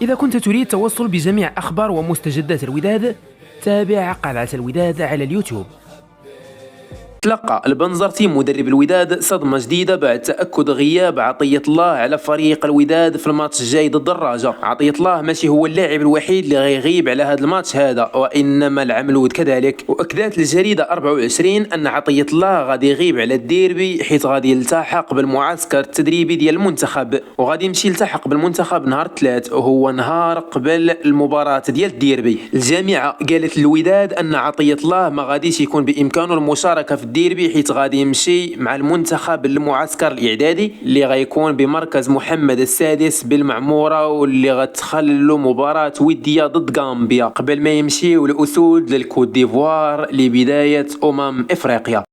إذا كنت تريد التوصل بجميع أخبار ومستجدات الوداد، تابع قلعة الوداد على اليوتيوب. تلقى البنزرتي مدرب الوداد صدمة جديدة بعد تأكد غياب عطية الله على فريق الوداد في الماتش الجاي ضد الرجاء. عطية الله ماشي هو اللاعب الوحيد اللي غيغيب على هذا الماتش هذا، وإنما العملود كذلك. وأكدت الجريدة 24 أن عطية الله غادي يغيب على الديربي حيث غادي يلتحق بالمعسكر التدريبي ديال المنتخب، وغادي يمشي يلتحق بالمنتخب نهار 3 وهو نهار قبل المباراة ديال الديربي. الجامعة قالت للوداد أن عطية الله ما غاديش يكون بإمكانه المشاركة في الديربي حيث غادي يمشي مع المنتخب للمعسكر الاعدادي اللي غيكون بمركز محمد السادس بالمعموره، واللي غتخلو مباراه وديه ضد غامبيا قبل ما يمشيو الاسود للكوت ديفوار لبدايه افريقيا.